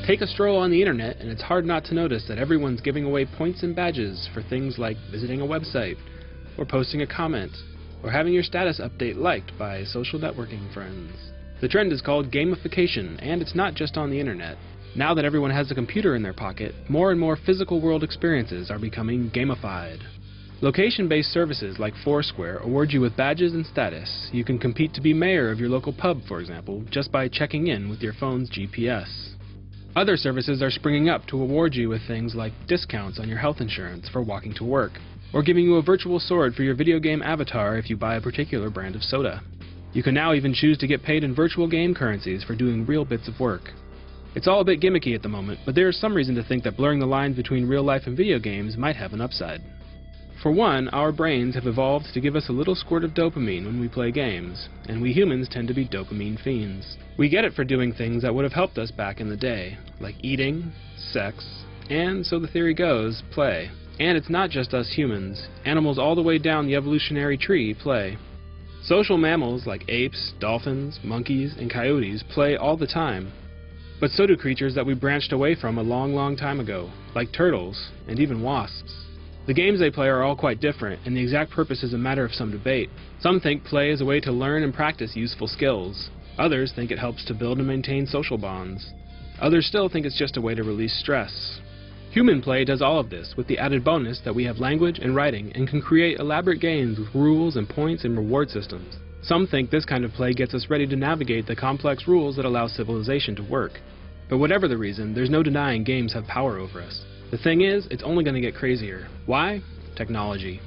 Take a stroll on the internet and it's hard not to notice that everyone's giving away points and badges for things like visiting a website, or posting a comment, or having your status update liked by social networking friends. The trend is called gamification, and it's not just on the internet. Now that everyone has a computer in their pocket, more and more physical world experiences are becoming gamified. Location-based services like Foursquare award you with badges and status. You can compete to be mayor of your local pub, for example, just by checking in with your phone's GPS. Other services are springing up to award you with things like discounts on your health insurance for walking to work, or giving you a virtual sword for your video game avatar if you buy a particular brand of soda. You can now even choose to get paid in virtual game currencies for doing real bits of work. It's all a bit gimmicky at the moment, but there is some reason to think that blurring the lines between real life and video games might have an upside. For one, our brains have evolved to give us a little squirt of dopamine when we play games, and we humans tend to be dopamine fiends. We get it for doing things that would have helped us back in the day, like eating, sex, and, so the theory goes, play. And it's not just us humans. Animals all the way down the evolutionary tree play. Social mammals like apes, dolphins, monkeys, and coyotes play all the time. But so do creatures that we branched away from a long, long time ago, like turtles, and even wasps. The games they play are all quite different, and the exact purpose is a matter of some debate. Some think play is a way to learn and practice useful skills. Others think it helps to build and maintain social bonds. Others still think it's just a way to release stress. Human play does all of this, with the added bonus that we have language and writing and can create elaborate games with rules and points and reward systems. Some think this kind of play gets us ready to navigate the complex rules that allow civilization to work. But whatever the reason, there's no denying games have power over us. The thing is, it's only going to get crazier. Why? Technology.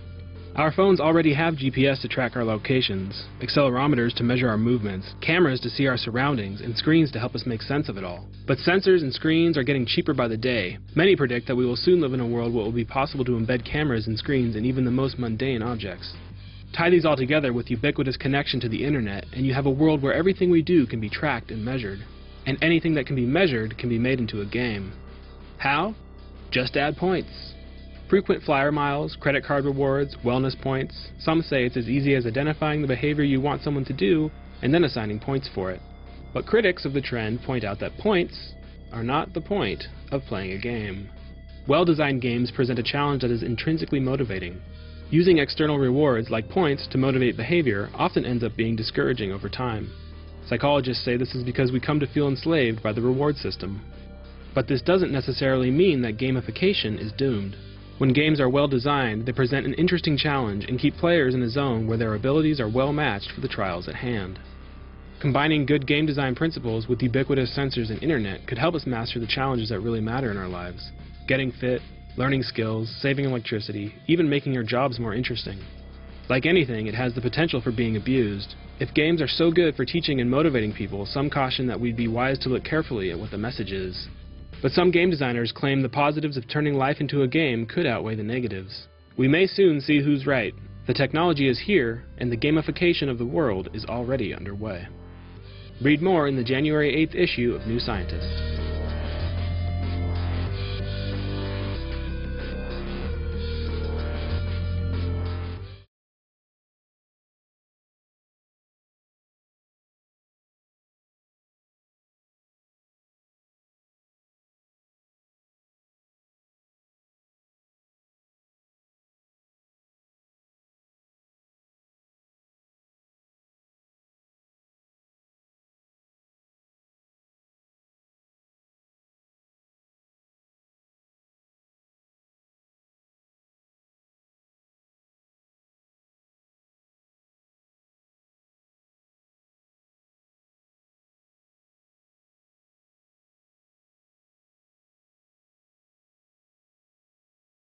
Our phones already have GPS to track our locations, accelerometers to measure our movements, cameras to see our surroundings, and screens to help us make sense of it all. But sensors and screens are getting cheaper by the day. Many predict that we will soon live in a world where it will be possible to embed cameras and screens in even the most mundane objects. Tie these all together with ubiquitous connection to the internet, and you have a world where everything we do can be tracked and measured. And anything that can be measured can be made into a game. How? Just add points. Frequent flyer miles, credit card rewards, wellness points. Some say it's as easy as identifying the behavior you want someone to do and then assigning points for it. But critics of the trend point out that points are not the point of playing a game. Well-designed games present a challenge that is intrinsically motivating. Using external rewards like points to motivate behavior often ends up being discouraging over time. Psychologists say this is because we come to feel enslaved by the reward system. But this doesn't necessarily mean that gamification is doomed. When games are well designed, they present an interesting challenge and keep players in a zone where their abilities are well matched for the trials at hand. Combining good game design principles with ubiquitous sensors and internet could help us master the challenges that really matter in our lives. Getting fit, learning skills, saving electricity, even making your jobs more interesting. Like anything, it has the potential for being abused. If games are so good for teaching and motivating people, some caution that we'd be wise to look carefully at what the message is. But some game designers claim the positives of turning life into a game could outweigh the negatives. We may soon see who's right. The technology is here, and the gamification of the world is already underway. Read more in the January 8th issue of New Scientist.